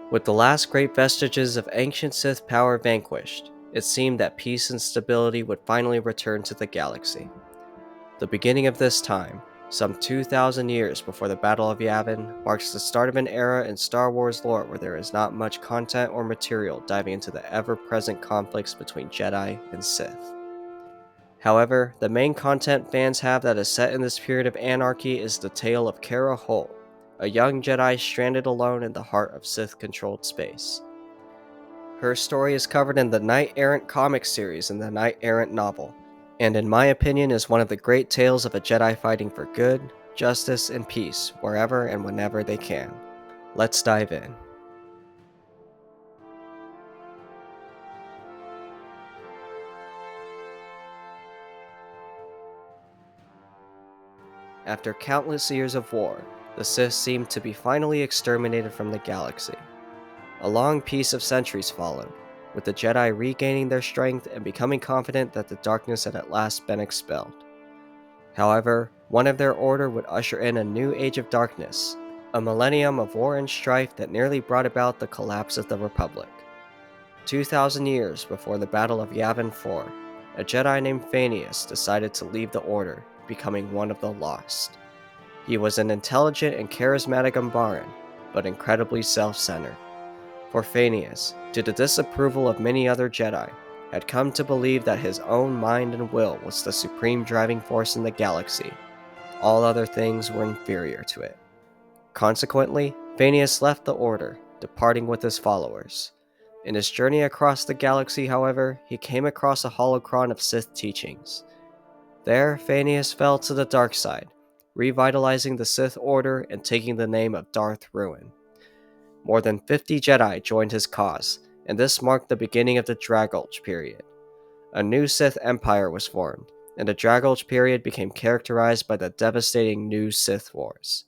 With the last great vestiges of ancient Sith power vanquished, it seemed that peace and stability would finally return to the galaxy. The beginning of this time, some 2,000 years before the Battle of Yavin, marks the start of an era in Star Wars lore where there is not much content or material diving into the ever-present conflicts between Jedi and Sith. However, the main content fans have that is set in this period of anarchy is the tale of Kerra Holt, a young Jedi stranded alone in the heart of Sith-controlled space. Her story is covered in the Knight Errant comic series and the Knight Errant novel, and in my opinion is one of the great tales of a Jedi fighting for good, justice, and peace wherever and whenever they can. Let's dive in. After countless years of war, the Sith seemed to be finally exterminated from the galaxy. A long peace of centuries followed, with the Jedi regaining their strength and becoming confident that the darkness had at last been expelled. However, one of their order would usher in a new age of darkness, a millennium of war and strife that nearly brought about the collapse of the Republic. 2,000 years before the Battle of Yavin 4, a Jedi named Phineas decided to leave the Order, becoming one of the Lost. He was an intelligent and charismatic Umbaran, but incredibly self-centered. For Phineas, to the disapproval of many other Jedi, had come to believe that his own mind and will was the supreme driving force in the galaxy. All other things were inferior to it. Consequently, Phineas left the Order, departing with his followers. In his journey across the galaxy, however, he came across a holocron of Sith teachings. There, Phineas fell to the dark side, revitalizing the Sith Order and taking the name of Darth Ruin. More than 50 Jedi joined his cause, and this marked the beginning of the Dragulch period. A new Sith Empire was formed, and the Dragulch period became characterized by the devastating new Sith Wars.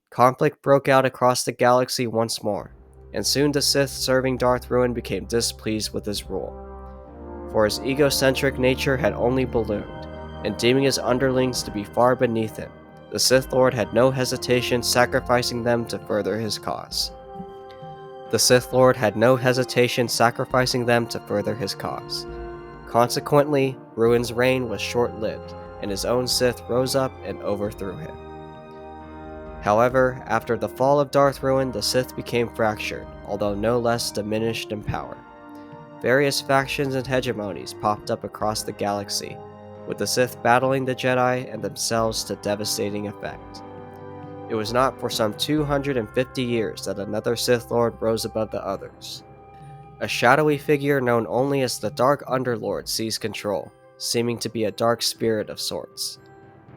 Conflict broke out across the galaxy once more, and soon the Sith serving Darth Ruin became displeased with his rule. For his egocentric nature had only ballooned, and deeming his underlings to be far beneath him, the Sith Lord had no hesitation sacrificing them to further his cause. Consequently, Ruin's reign was short-lived, and his own Sith rose up and overthrew him. However, after the fall of Darth Ruin, the Sith became fractured, although no less diminished in power. Various factions and hegemonies popped up across the galaxy, with the Sith battling the Jedi and themselves to devastating effect. It was not for some 250 years that another Sith Lord rose above the others. A shadowy figure known only as the Dark Underlord seized control, seeming to be a dark spirit of sorts.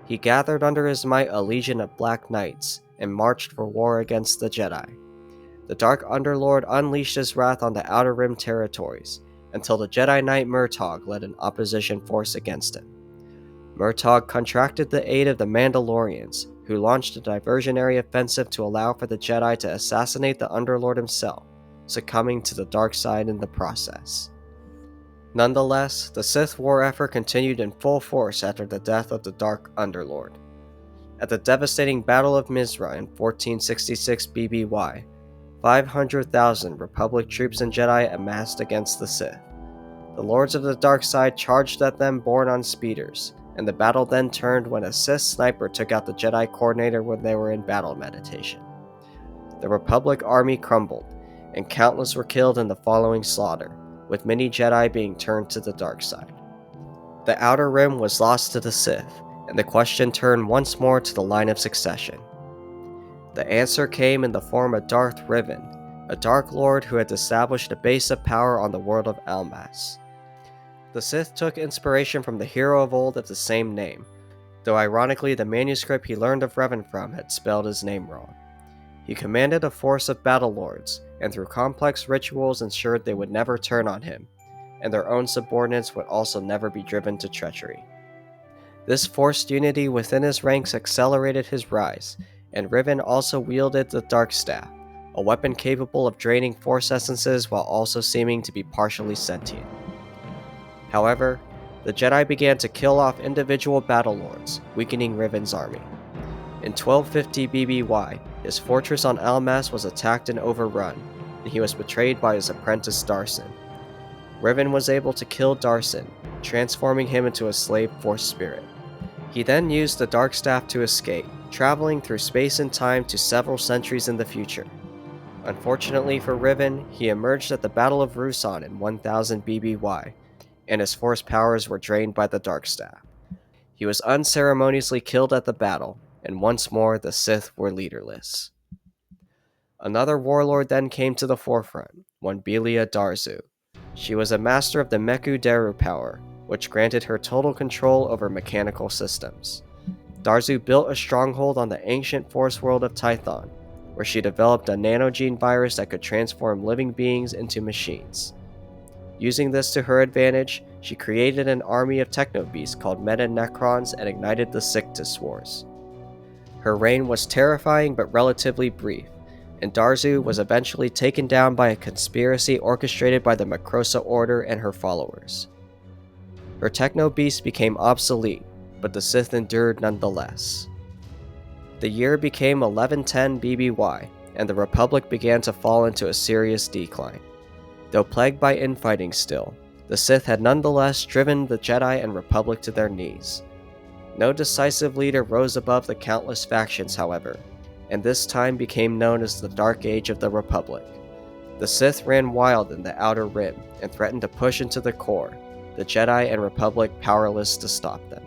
He gathered under his might a legion of Black Knights and marched for war against the Jedi. The Dark Underlord unleashed his wrath on the Outer Rim territories, until the Jedi Knight Murtagh led an opposition force against him. Murtagh contracted the aid of the Mandalorians, who launched a diversionary offensive to allow for the Jedi to assassinate the Underlord himself, succumbing to the dark side in the process. Nonetheless, the Sith war effort continued in full force after the death of the Dark Underlord. At the devastating Battle of Mizra in 1466 BBY, 500,000 Republic troops and Jedi amassed against the Sith. The Lords of the Dark Side charged at them borne on speeders, and the battle then turned when a Sith sniper took out the Jedi coordinator when they were in battle meditation. The Republic army crumbled, and countless were killed in the following slaughter, with many Jedi being turned to the dark side. The Outer Rim was lost to the Sith, and the question turned once more to the line of succession. The answer came in the form of Darth Revan, a Dark Lord who had established a base of power on the world of Almas. The Sith took inspiration from the hero of old of the same name, though ironically the manuscript he learned of Revan from had spelled his name wrong. He commanded a force of battle lords, and through complex rituals ensured they would never turn on him, and their own subordinates would also never be driven to treachery. This forced unity within his ranks accelerated his rise, and Revan also wielded the Dark Staff, a weapon capable of draining Force essences while also seeming to be partially sentient. However, the Jedi began to kill off individual battle lords, weakening Revan's army. In 1250 BBY, his fortress on Almas was attacked and overrun, and he was betrayed by his apprentice Darson. Riven was able to kill Darson, transforming him into a slave force spirit. He then used the Dark Staff to escape, traveling through space and time to several centuries in the future. Unfortunately for Riven, he emerged at the Battle of Ruusan in 1000 BBY, and his force powers were drained by the Dark Staff. He was unceremoniously killed at the battle, and once more the Sith were leaderless. Another warlord then came to the forefront, one Belia Darzu. She was a master of the Meku Deru power, which granted her total control over mechanical systems. Darzu built a stronghold on the ancient force world of Tython, where she developed a nanogene virus that could transform living beings into machines. Using this to her advantage, she created an army of technobeasts called Meta-Necrons and ignited the Sictus Wars. Her reign was terrifying but relatively brief, and Darzu was eventually taken down by a conspiracy orchestrated by the Macrosa Order and her followers. Her technobeasts became obsolete, but the Sith endured nonetheless. The year became 1110 BBY, and the Republic began to fall into a serious decline. Though plagued by infighting still, the Sith had nonetheless driven the Jedi and Republic to their knees. No decisive leader rose above the countless factions, however, and this time became known as the Dark Age of the Republic. The Sith ran wild in the Outer Rim and threatened to push into the core, the Jedi and Republic powerless to stop them.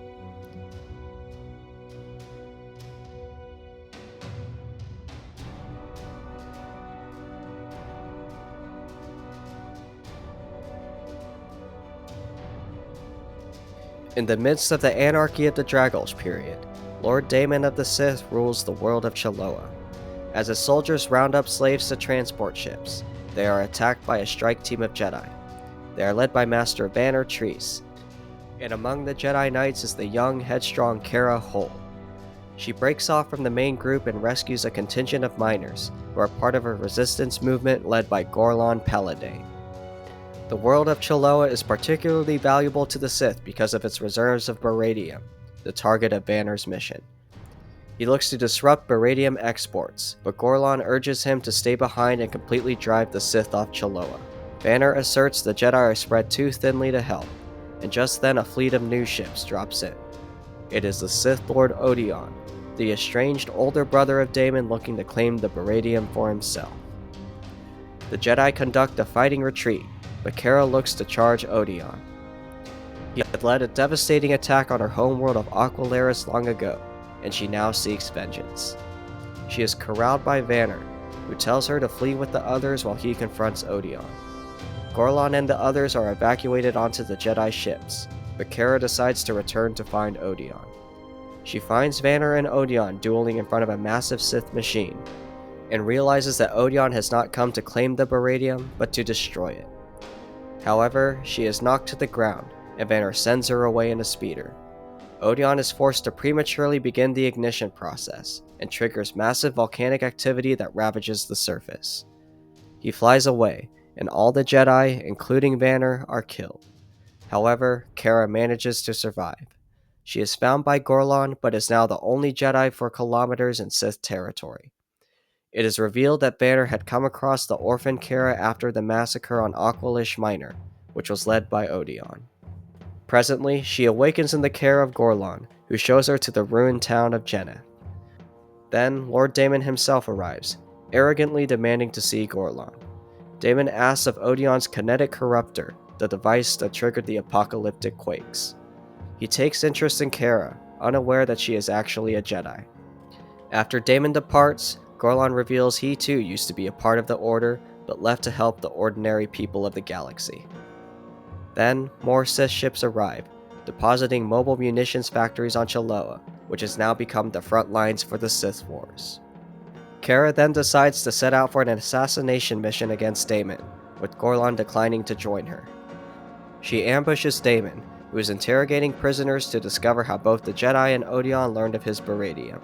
In the midst of the anarchy of the Dragos period, Lord Daemon of the Sith rules the world of Chiloa. As his soldiers round up slaves to transport ships, they are attacked by a strike team of Jedi. They are led by Master Vanner Treese, and among the Jedi Knights is the young, headstrong Kerra Holt. She breaks off from the main group and rescues a contingent of miners, who are part of a resistance movement led by Gorlon Paladane. The world of Chiloa is particularly valuable to the Sith because of its reserves of Baradium, the target of Vanner's mission. He looks to disrupt Baradium exports, but Gorlon urges him to stay behind and completely drive the Sith off Chiloa. Vanner asserts the Jedi are spread too thinly to help, and just then a fleet of new ships drops in. It is the Sith Lord Odeon, the estranged older brother of Daemon looking to claim the Baradium for himself. The Jedi conduct a fighting retreat, but Kerra looks to charge Odeon. He had led a devastating attack on her homeworld of Aqualaris long ago, and she now seeks vengeance. She is corralled by Vanner, who tells her to flee with the others while he confronts Odeon. Gorlon and the others are evacuated onto the Jedi ships, but Kerra decides to return to find Odeon. She finds Vanner and Odeon dueling in front of a massive Sith machine, and realizes that Odeon has not come to claim the Baradium, but to destroy it. However, she is knocked to the ground, and Vanner sends her away in a speeder. Odeon is forced to prematurely begin the ignition process, and triggers massive volcanic activity that ravages the surface. He flies away, and all the Jedi, including Vanner, are killed. However, Kerra manages to survive. She is found by Gorlon, but is now the only Jedi for kilometers in Sith territory. It is revealed that Vanner had come across the orphan Kerra after the massacre on Aqualish Minor, which was led by Odeon. Presently, she awakens in the care of Gorlon, who shows her to the ruined town of Jenneth. Then, Lord Daemon himself arrives, arrogantly demanding to see Gorlon. Daemon asks of Odeon's kinetic corruptor, the device that triggered the apocalyptic quakes. He takes interest in Kerra, unaware that she is actually a Jedi. After Daemon departs, Gorlon reveals he too used to be a part of the Order, but left to help the ordinary people of the galaxy. Then, more Sith ships arrive, depositing mobile munitions factories on Chiloa, which has now become the front lines for the Sith Wars. Kerra then decides to set out for an assassination mission against Daemon, with Gorlon declining to join her. She ambushes Daemon, who is interrogating prisoners to discover how both the Jedi and Odeon learned of his Baradium.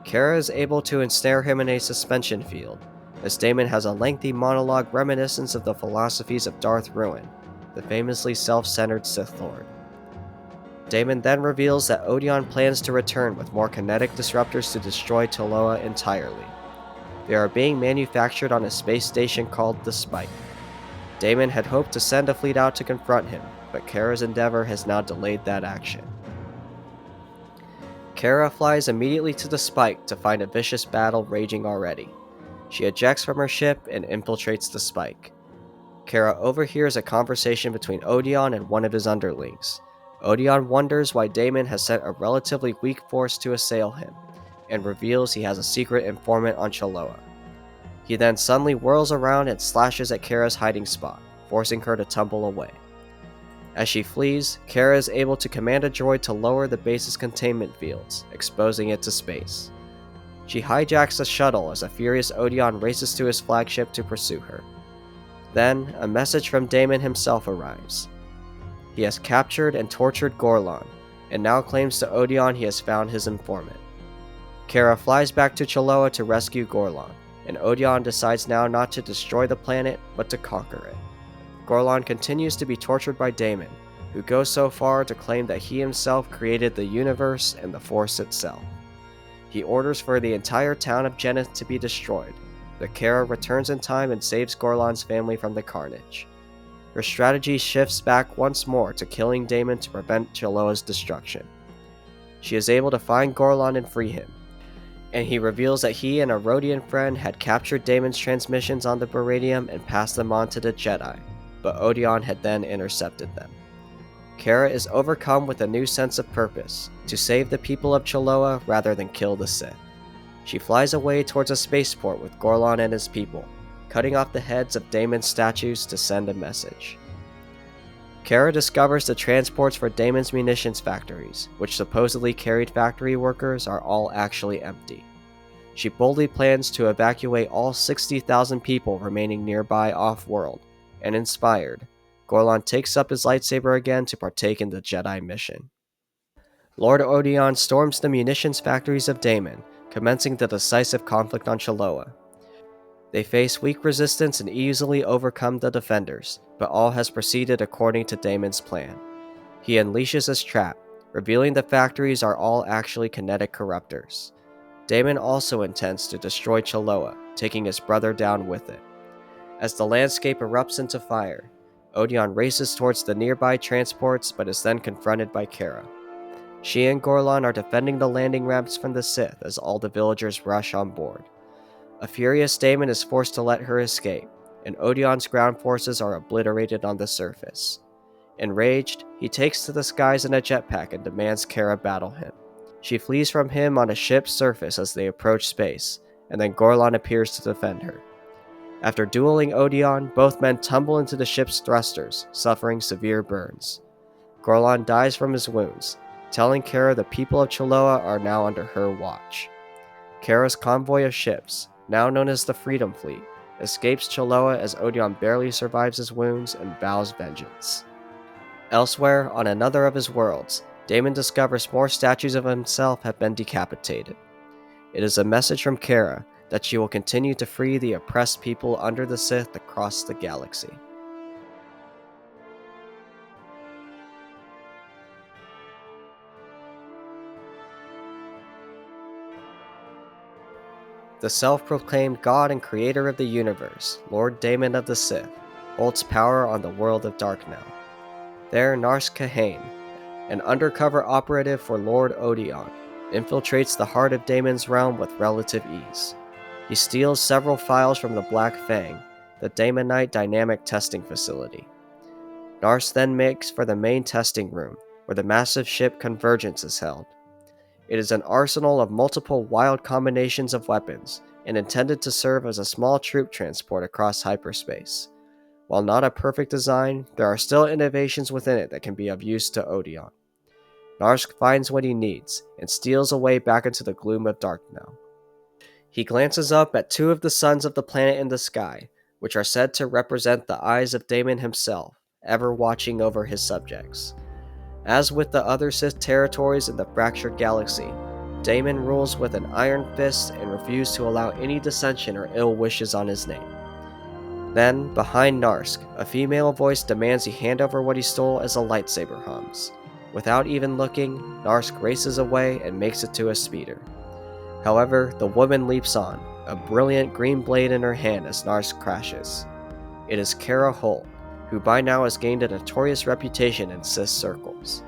Kerra is able to ensnare him in a suspension field, as Daemon has a lengthy monologue reminiscent of the philosophies of Darth Ruin, the famously self-centered Sith Lord. Daemon then reveals that Odeon plans to return with more kinetic disruptors to destroy Chiloa entirely. They are being manufactured on a space station called the Spike. Damon had hoped to send a fleet out to confront him, but Kerra's endeavor has now delayed that action. Kerra flies immediately to the Spike to find a vicious battle raging already. She ejects from her ship and infiltrates the Spike. Kerra overhears a conversation between Odeon and one of his underlings. Odeon wonders why Damon has sent a relatively weak force to assail him, and reveals he has a secret informant on Chiloa. He then suddenly whirls around and slashes at Kerra's hiding spot, forcing her to tumble away. As she flees, Kerra is able to command a droid to lower the base's containment fields, exposing it to space. She hijacks the shuttle as a furious Odeon races to his flagship to pursue her. Then, a message from Damon himself arrives. He has captured and tortured Gorlon, and now claims to Odeon he has found his informant. Kerra flies back to Chiloa to rescue Gorlon, and Odeon decides now not to destroy the planet, but to conquer it. Gorlon continues to be tortured by Damon, who goes so far to claim that he himself created the universe and the Force itself. He orders for the entire town of Geneth to be destroyed, but Kerra returns in time and saves Gorlon's family from the carnage. Her strategy shifts back once more to killing Damon to prevent Chiloa's destruction. She is able to find Gorlon and free him, and he reveals that he and a Rodian friend had captured Damon's transmissions on the Baradium and passed them on to the Jedi, but Odeon had then intercepted them. Kerra is overcome with a new sense of purpose, to save the people of Chiloa rather than kill the Sith. She flies away towards a spaceport with Gorlon and his people, cutting off the heads of Damon's statues to send a message. Kerra discovers the transports for Damon's munitions factories, which supposedly carried factory workers, are all actually empty. She boldly plans to evacuate all 60,000 people remaining nearby off-world, and inspired, Gorlon takes up his lightsaber again to partake in the Jedi mission. Lord Odeon storms the munitions factories of Damon, commencing the decisive conflict on Chiloa. They face weak resistance and easily overcome the defenders, but all has proceeded according to Damon's plan. He unleashes his trap, revealing the factories are all actually kinetic corruptors. Damon also intends to destroy Chiloa, taking his brother down with it. As the landscape erupts into fire, Odeon races towards the nearby transports but is then confronted by Kerra. She and Gorlon are defending the landing ramps from the Sith as all the villagers rush on board. A furious Damon is forced to let her escape, and Odeon's ground forces are obliterated on the surface. Enraged, he takes to the skies in a jetpack and demands Kerra battle him. She flees from him on a ship's surface as they approach space, and then Gorlon appears to defend her. After dueling Odeon, both men tumble into the ship's thrusters, suffering severe burns. Gorlon dies from his wounds, telling Kerra the people of Chiloa are now under her watch. Kerra's convoy of ships, now known as the Freedom Fleet, escapes Chiloa as Odeon barely survives his wounds and vows vengeance. Elsewhere, on another of his worlds, Damon discovers more statues of himself have been decapitated. It is a message from Kerra that she will continue to free the oppressed people under the Sith across the galaxy. The self-proclaimed God and creator of the universe, Lord Damon of the Sith, holds power on the world of Dark now. There, Nars Kahane, an undercover operative for Lord Odeon, infiltrates the heart of Damon's realm with relative ease. He steals several files from the Black Fang, the Damonite dynamic testing facility. Nars then makes for the main testing room, where the massive ship Convergence is held. It is an arsenal of multiple wild combinations of weapons, and intended to serve as a small troop transport across hyperspace. While not a perfect design, there are still innovations within it that can be of use to Odeon. Narsk finds what he needs, and steals away back into the gloom of Darknell. He glances up at two of the suns of the planet in the sky, which are said to represent the eyes of Damon himself, ever watching over his subjects. As with the other Sith territories in the fractured galaxy, Damon rules with an iron fist and refuses to allow any dissension or ill wishes on his name. Then, behind Narsk, a female voice demands he hand over what he stole as a lightsaber hums. Without even looking, Narsk races away and makes it to a speeder. However, the woman leaps on, a brilliant green blade in her hand as Narsk crashes. It is Kerra Holt, who by now has gained a notorious reputation in Sith circles.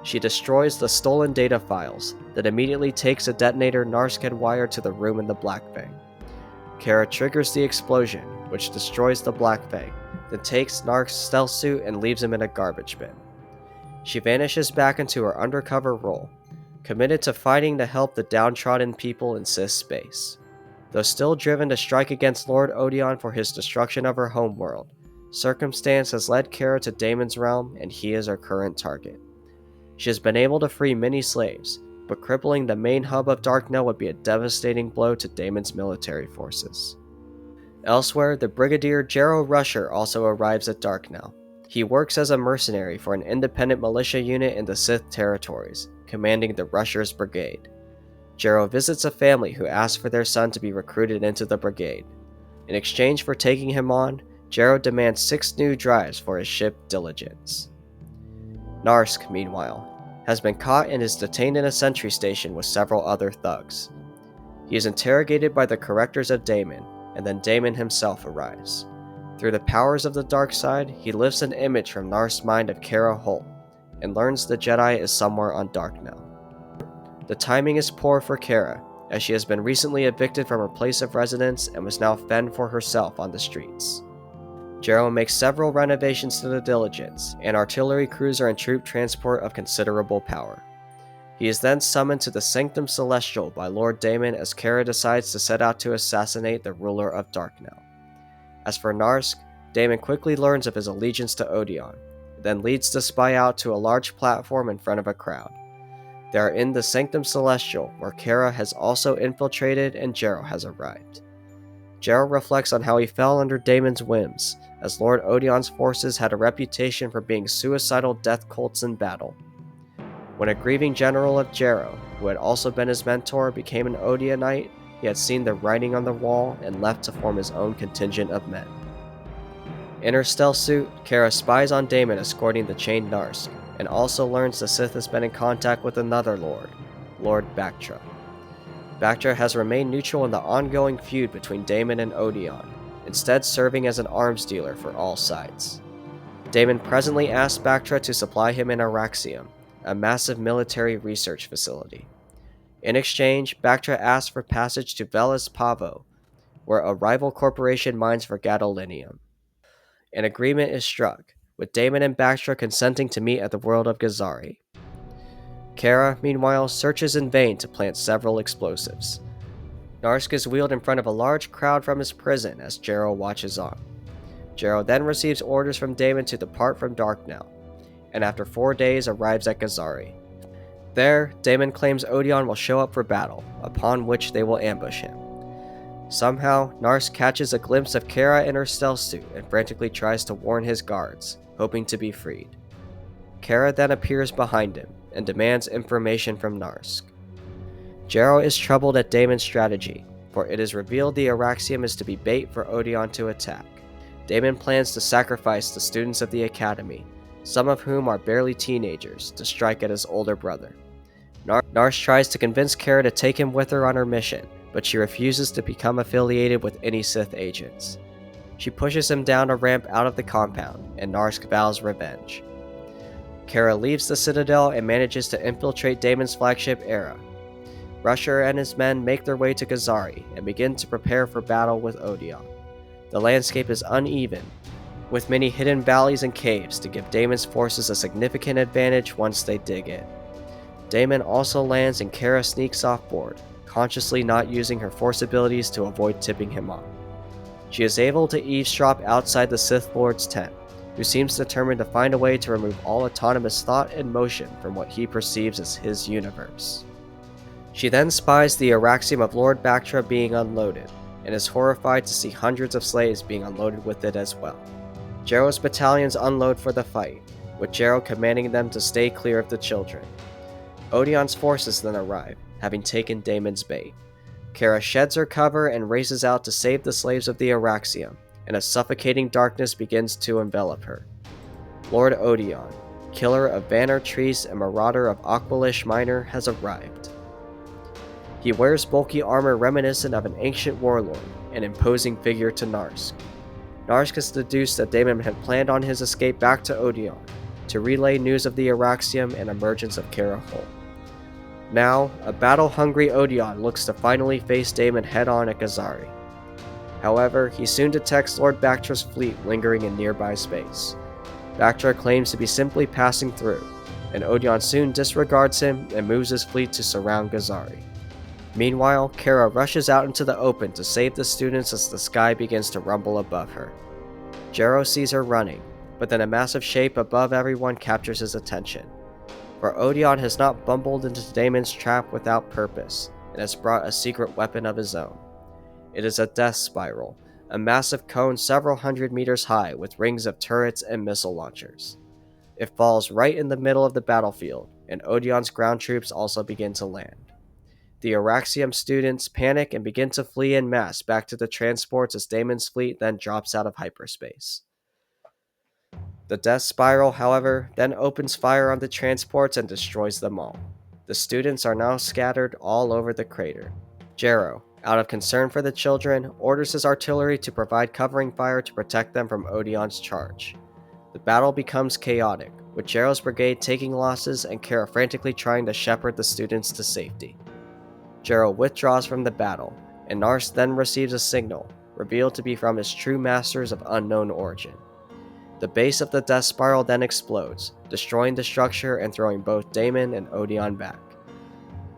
She destroys the stolen data files, then immediately takes a detonator Narsk had wired to the room in the Black Fang. Kerra triggers the explosion, which destroys the Black Fang, then takes Narsk's stealth suit and leaves him in a garbage bin. She vanishes back into her undercover role, committed to fighting to help the downtrodden people in Sith space. Though still driven to strike against Lord Odeon for his destruction of her homeworld, circumstance has led Kerra to Damon's realm and he is her current target. She has been able to free many slaves, but crippling the main hub of Darknell would be a devastating blow to Damon's military forces. Elsewhere, the Brigadier Jero Rusher also arrives at Darknell. He works as a mercenary for an independent militia unit in the Sith territories, commanding the Rusher's Brigade. Jero visits a family who asks for their son to be recruited into the brigade. In exchange for taking him on, Jero demands 6 new drives for his ship Diligence. Narsk, meanwhile, has been caught and is detained in a sentry station with several other thugs. He is interrogated by the correctors of Damon, and then Damon himself arrives. Through the powers of the dark side, he lifts an image from Narsk's mind of Kerra Holt, and learns the Jedi is somewhere on Darknell. The timing is poor for Kerra, as she has been recently evicted from her place of residence and was now fend for herself on the streets. Jero makes several renovations to the Diligence, an artillery cruiser and troop transport of considerable power. He is then summoned to the Sanctum Celestial by Lord Damon as Kerra decides to set out to assassinate the ruler of Darknell. As for Narsk, Damon quickly learns of his allegiance to Odeon, then leads the spy out to a large platform in front of a crowd. They are in the Sanctum Celestial, where Kerra has also infiltrated and Jero has arrived. Jero reflects on how he fell under Damon's whims, as Lord Odeon's forces had a reputation for being suicidal death cults in battle. When a grieving general of Jero, who had also been his mentor, became an Odeonite, he had seen the writing on the wall and left to form his own contingent of men. In her stealth suit, Kerra spies on Damon escorting the chained Narsk, and also learns the Sith has been in contact with another lord, Lord Bactra. Bactra has remained neutral in the ongoing feud between Damon and Odeon, instead serving as an arms dealer for all sides. Damon presently asks Bactra to supply him an Araxium, a massive military research facility. In exchange, Bactra asks for passage to Velis Pavo, where a rival corporation mines for gadolinium. An agreement is struck, with Damon and Bactra consenting to meet at the world of Gazari. Kerra, meanwhile, searches in vain to plant several explosives. Narsk is wheeled in front of a large crowd from his prison as Jero watches on. Jero then receives orders from Damon to depart from Darknell, and after 4 days arrives at Gazari. There, Damon claims Odeon will show up for battle, upon which they will ambush him. Somehow, Narsk catches a glimpse of Kerra in her stealth suit and frantically tries to warn his guards, hoping to be freed. Kerra then appears behind him and demands information from Narsk. Jero is troubled at Damon's strategy, for it is revealed the Araxium is to be bait for Odeon to attack. Damon plans to sacrifice the students of the Academy, some of whom are barely teenagers, to strike at his older brother. Narsk tries to convince Kerra to take him with her on her mission, but she refuses to become affiliated with any Sith agents. She pushes him down a ramp out of the compound, and Narsk vows revenge. Kerra leaves the Citadel and manages to infiltrate Damon's flagship Errant. Rusher and his men make their way to Gazari and begin to prepare for battle with Odeon. The landscape is uneven, with many hidden valleys and caves to give Damon's forces a significant advantage once they dig in. Damon also lands and Kerra sneaks off board, consciously not using her force abilities to avoid tipping him off. She is able to eavesdrop outside the Sith Lord's tent, who seems determined to find a way to remove all autonomous thought and motion from what he perceives as his universe. She then spies the Araxium of Lord Bactra being unloaded, and is horrified to see hundreds of slaves being unloaded with it as well. Jero's battalions unload for the fight, with Jero commanding them to stay clear of the children. Odeon's forces then arrive, having taken Damon's bait. Kerra sheds her cover and races out to save the slaves of the Araxium, and a suffocating darkness begins to envelop her. Lord Odeon, killer of Vanner Treese and marauder of Aqualish Minor, has arrived. He wears bulky armor reminiscent of an ancient warlord, an imposing figure to Narsk. Narsk has deduced that Daemon had planned on his escape back to Odeon to relay news of the Araxium and emergence of Kerra Holt. Now, a battle-hungry Odeon looks to finally face Daemon head-on at Gazari. However, he soon detects Lord Bactra's fleet lingering in nearby space. Bactra claims to be simply passing through, and Odeon soon disregards him and moves his fleet to surround Gazari. Meanwhile, Kerra rushes out into the open to save the students as the sky begins to rumble above her. Jarrow sees her running, but then a massive shape above everyone captures his attention. For Odeon has not bumbled into Daemon's trap without purpose, and has brought a secret weapon of his own. It is a death spiral, a massive cone several hundred meters high with rings of turrets and missile launchers. It falls right in the middle of the battlefield, and Odeon's ground troops also begin to land. The Araxium students panic and begin to flee en masse back to the transports as Daemon's fleet then drops out of hyperspace. The death spiral, however, then opens fire on the transports and destroys them all. The students are now scattered all over the crater. Jarrow, out of concern for the children, orders his artillery to provide covering fire to protect them from Odeon's charge. The battle becomes chaotic, with Jarrow's brigade taking losses and Kerra frantically trying to shepherd the students to safety. Jarrow withdraws from the battle, and Narsk then receives a signal, revealed to be from his true masters of unknown origin. The base of the Death Spiral then explodes, destroying the structure and throwing both Daemon and Odeon back.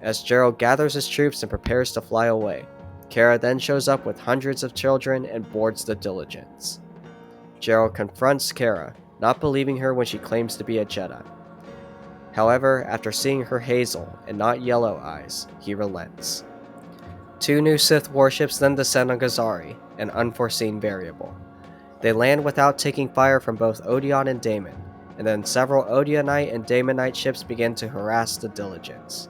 As Jarrow gathers his troops and prepares to fly away, Kerra then shows up with hundreds of children and boards the diligence. Jarrow confronts Kerra, not believing her when she claims to be a Jedi. However, after seeing her hazel and not yellow eyes, he relents. 2 new Sith warships then descend on Gazari, an unforeseen variable. They land without taking fire from both Odeon and Daemon, and then several Odeonite and Daemonite ships begin to harass the diligence.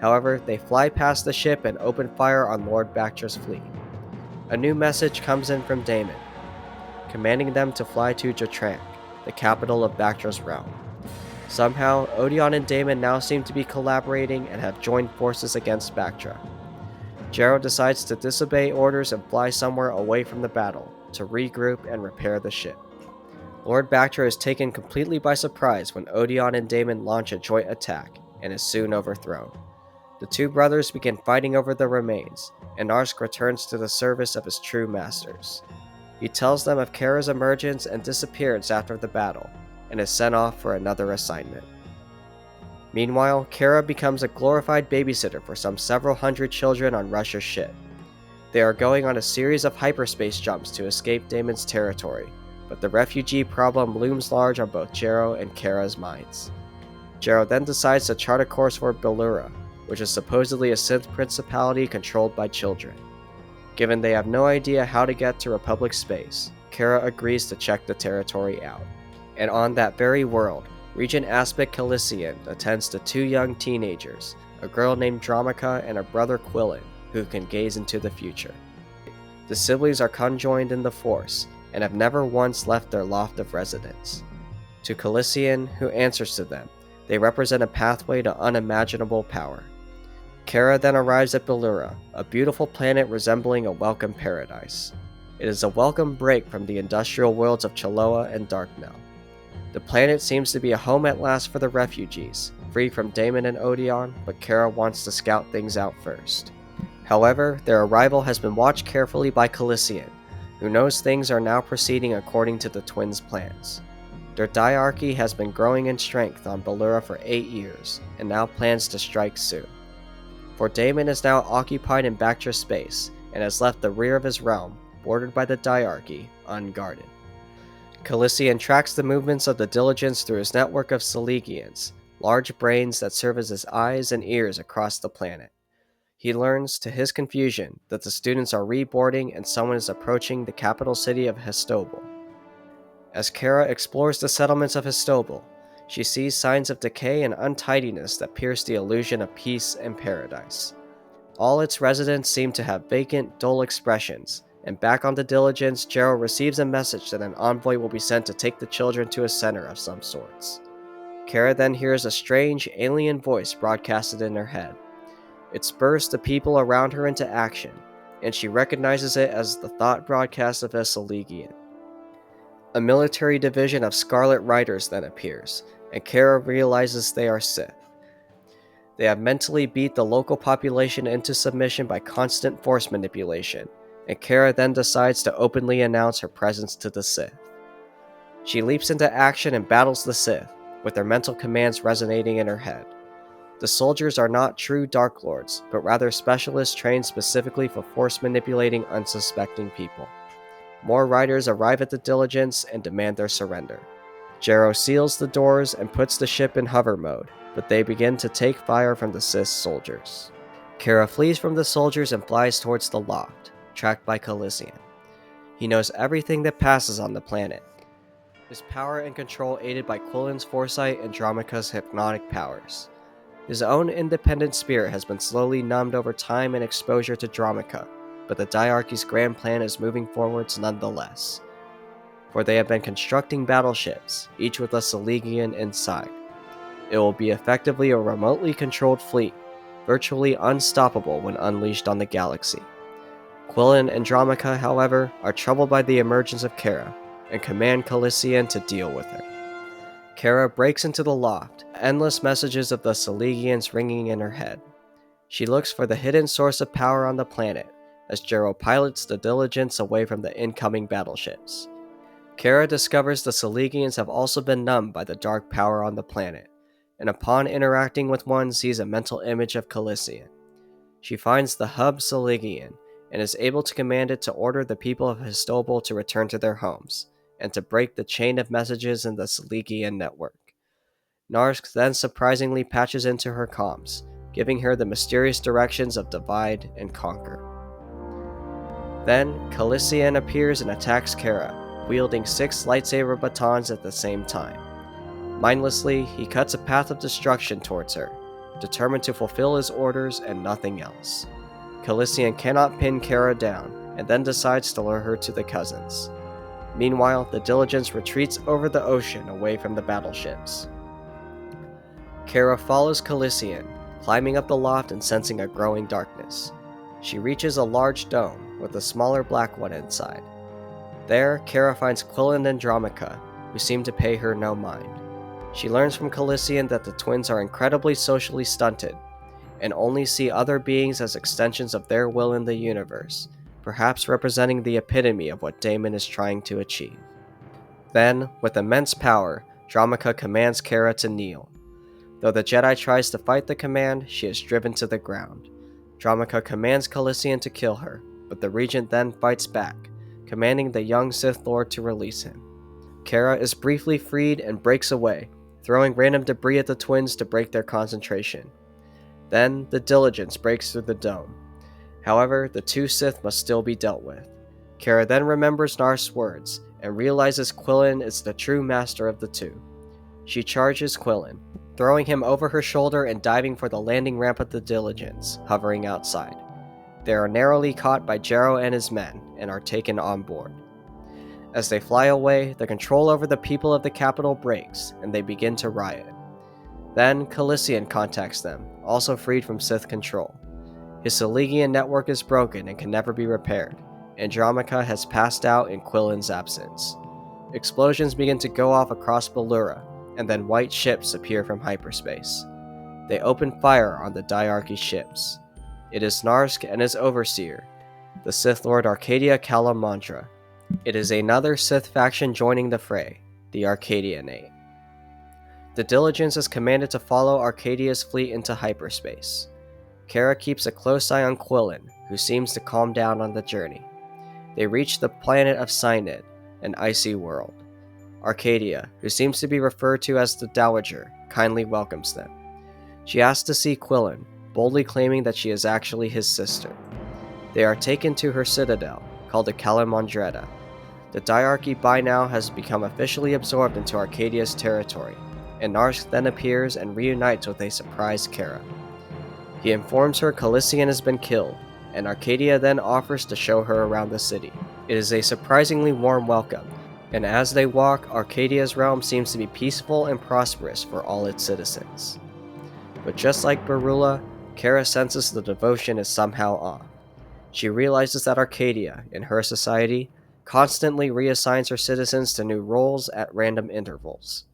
However, they fly past the ship and open fire on Lord Bactra's fleet. A new message comes in from Daemon, commanding them to fly to Jatrank, the capital of Bactra's realm. Somehow, Odeon and Daemon now seem to be collaborating and have joined forces against Bactra. Jarrow decides to disobey orders and fly somewhere away from the battle, to regroup and repair the ship. Lord Bactra is taken completely by surprise when Odeon and Daemon launch a joint attack, and is soon overthrown. The 2 brothers begin fighting over the remains, and Narsk returns to the service of his true masters. He tells them of Kerra's emergence and disappearance after the battle, and is sent off for another assignment. Meanwhile, Kerra becomes a glorified babysitter for some several hundred children on Russia's ship. They are going on a series of hyperspace jumps to escape Daemon's territory, but the refugee problem looms large on both Jarrow and Kerra's minds. Jarrow then decides to chart a course for Ballura, which is supposedly a Sith principality controlled by children. Given they have no idea how to get to Republic space, Kerra agrees to check the territory out. And on that very world, Regent Aspic Calician attends to 2 young teenagers, a girl named Dromica and a brother Quillen, who can gaze into the future. The siblings are conjoined in the Force, and have never once left their loft of residence. To Calician, who answers to them, they represent a pathway to unimaginable power. Kerra then arrives at Ballura, a beautiful planet resembling a welcome paradise. It is a welcome break from the industrial worlds of Chiloa and Darknell. The planet seems to be a home at last for the refugees, free from Daemon and Odeon, but Kerra wants to scout things out first. However, their arrival has been watched carefully by Calician, who knows things are now proceeding according to the twins' plans. Their diarchy has been growing in strength on Ballura for 8 years, and now plans to strike soon. For Daemon is now occupied in Bactra space, and has left the rear of his realm, bordered by the diarchy, unguarded. Calician tracks the movements of the diligence through his network of Selegians, large brains that serve as his eyes and ears across the planet. He learns, to his confusion, that the students are reboarding and someone is approaching the capital city of Hestobel. As Kerra explores the settlements of Hestobel, she sees signs of decay and untidiness that pierce the illusion of peace and paradise. All its residents seem to have vacant, dull expressions, and back on the diligence, Jarrow receives a message that an envoy will be sent to take the children to a center of some sorts. Kerra then hears a strange, alien voice broadcasted in her head. It spurs the people around her into action, and she recognizes it as the thought broadcast of a Saligian. A military division of Scarlet Riders then appears, and Kerra realizes they are Sith. They have mentally beat the local population into submission by constant force manipulation, and Kerra then decides to openly announce her presence to the Sith. She leaps into action and battles the Sith, with their mental commands resonating in her head. The soldiers are not true Dark Lords, but rather specialists trained specifically for force manipulating unsuspecting people. More riders arrive at the Diligence and demand their surrender. Jero seals the doors and puts the ship in hover mode, but they begin to take fire from the Sith soldiers. Kerra flees from the soldiers and flies towards the loft, tracked by Colissian. He knows everything that passes on the planet. His power and control aided by Quillen's foresight and Dromica's hypnotic powers. His own independent spirit has been slowly numbed over time and exposure to Dromica, but the Diarchy's grand plan is moving forwards nonetheless. For they have been constructing battleships, each with a Saligian inside. It will be effectively a remotely controlled fleet, virtually unstoppable when unleashed on the galaxy. Quillen and Dromica, however, are troubled by the emergence of Kerra, and command Colissian to deal with her. Kerra breaks into the loft, endless messages of the Saligians ringing in her head. She looks for the hidden source of power on the planet, as Jero pilots the Diligence away from the incoming battleships. Kerra discovers the Saligians have also been numbed by the dark power on the planet, and upon interacting with one sees a mental image of Colissian. She finds the hub Saligian, and is able to command it to order the people of Histobal to return to their homes, and to break the chain of messages in the Saligian network. Narsk then surprisingly patches into her comms, giving her the mysterious directions of divide and conquer. Then, Colissian appears and attacks Kerra, wielding 6 lightsaber batons at the same time. Mindlessly, he cuts a path of destruction towards her, determined to fulfill his orders and nothing else. Colissian cannot pin Kerra down, and then decides to lure her to the cousins. Meanwhile, the Diligence retreats over the ocean away from the battleships. Kerra follows Colissian, climbing up the loft and sensing a growing darkness. She reaches a large dome with a smaller black one inside. There, Kerra finds Quillen and Dromica, who seem to pay her no mind. She learns from Colissian that the twins are incredibly socially stunted, and only see other beings as extensions of their will in the universe, perhaps representing the epitome of what Daemon is trying to achieve. Then, with immense power, Dromica commands Kerra to kneel. Though the Jedi tries to fight the command, she is driven to the ground. Dromica commands Colissian to kill her, but the Regent then fights back, commanding the young Sith Lord to release him. Kerra is briefly freed and breaks away, throwing random debris at the twins to break their concentration. Then, the Diligence breaks through the dome. However, the 2 Sith must still be dealt with. Kerra then remembers Narsk's words, and realizes Quillen is the true master of the 2. She charges Quillen, throwing him over her shoulder and diving for the landing ramp of the Diligence, hovering outside. They are narrowly caught by Jero and his men, and are taken on board. As they fly away, the control over the people of the capital breaks, and they begin to riot. Then, Colissian contacts them, also freed from Sith control. His Saligian network is broken and can never be repaired, and Dromica has passed out in Quillen's absence. Explosions begin to go off across Ballura, and then white ships appear from hyperspace. They open fire on the Diarchy ships. It is Narsk and his overseer, the Sith Lord Arcadia Calamandra. It is another Sith faction joining the fray, the Arcadianate. The Diligence is commanded to follow Arcadia's fleet into hyperspace. Kerra keeps a close eye on Quillen, who seems to calm down on the journey. They reach the planet of Synod, an icy world. Arcadia, who seems to be referred to as the Dowager, kindly welcomes them. She asks to see Quillen, boldly claiming that she is actually his sister. They are taken to her citadel, called the Calamandretta. The Diarchy by now has become officially absorbed into Arcadia's territory, and Narsk then appears and reunites with a surprised Kerra. He informs her Colissian has been killed, and Arcadia then offers to show her around the city. It is a surprisingly warm welcome, and as they walk, Arcadia's realm seems to be peaceful and prosperous for all its citizens. But just like Barula, Kerra senses the devotion is somehow off. She realizes that Arcadia, in her society, constantly reassigns her citizens to new roles at random intervals.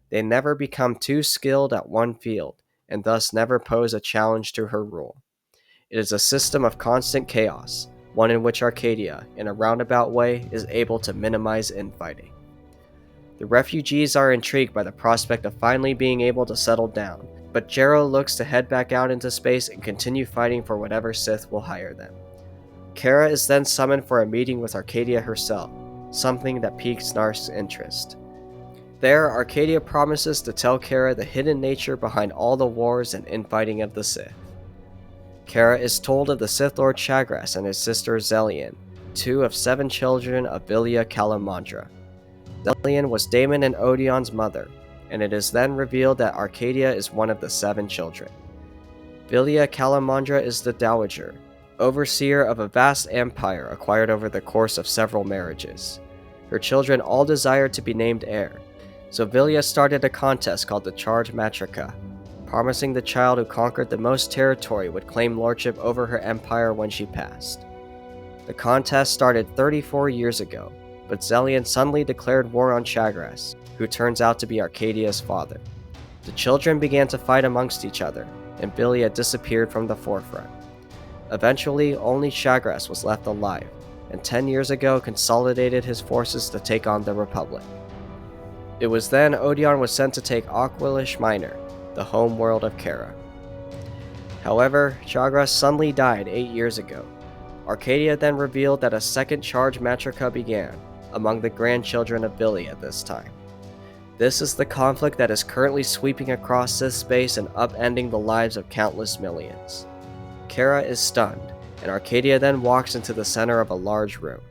They never become too skilled at one field, and thus never pose a challenge to her rule. It is a system of constant chaos, one in which Arcadia, in a roundabout way, is able to minimize infighting. The refugees are intrigued by the prospect of finally being able to settle down, but Jero looks to head back out into space and continue fighting for whatever Sith will hire them. Kerra is then summoned for a meeting with Arcadia herself, something that piques Narsk's interest. There, Arcadia promises to tell Kerra the hidden nature behind all the wars and infighting of the Sith. Kerra is told of the Sith Lord Chagras and his sister Zellian, 2 of 7 children of Vilia Calamandra. Zellian was Daemon and Odeon's mother, and it is then revealed that Arcadia is one of the 7 children. Vilia Calamandra is the dowager, overseer of a vast empire acquired over the course of several marriages. Her children all desired to be named heir, so Vilia started a contest called the Charge Matrica, promising the child who conquered the most territory would claim lordship over her empire when she passed. The contest started 34 years ago, but Zellian suddenly declared war on Chagras, who turns out to be Arcadia's father. The children began to fight amongst each other, and Vilia disappeared from the forefront. Eventually, only Chagras was left alive, and 10 years ago consolidated his forces to take on the Republic. It was then Odeon was sent to take Aquilish Minor, the home world of Kerra. However, Chagras suddenly died 8 years ago. Arcadia then revealed that a second Charge Matrica began, among the grandchildren of Vilia this time. This is the conflict that is currently sweeping across Sith space and upending the lives of countless millions. Kerra is stunned, and Arcadia then walks into the center of a large room.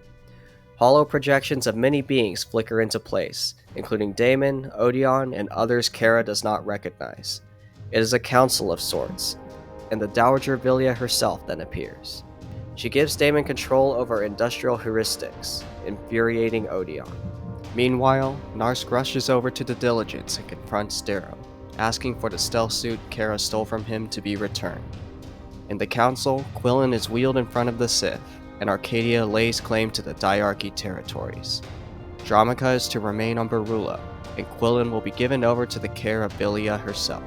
Hollow projections of many beings flicker into place, including Daemon, Odeon, and others Kerra does not recognize. It is a council of sorts, and the Dowager Vilia herself then appears. She gives Daemon control over industrial heuristics, infuriating Odeon. Meanwhile, Narsk rushes over to the Diligence and confronts Darrow, asking for the stealth suit Kerra stole from him to be returned. In the council, Quillen is wheeled in front of the Sith, and Arcadia lays claim to the Diarchy territories. Dromica is to remain on Barula, and Quillen will be given over to the care of Vilia herself.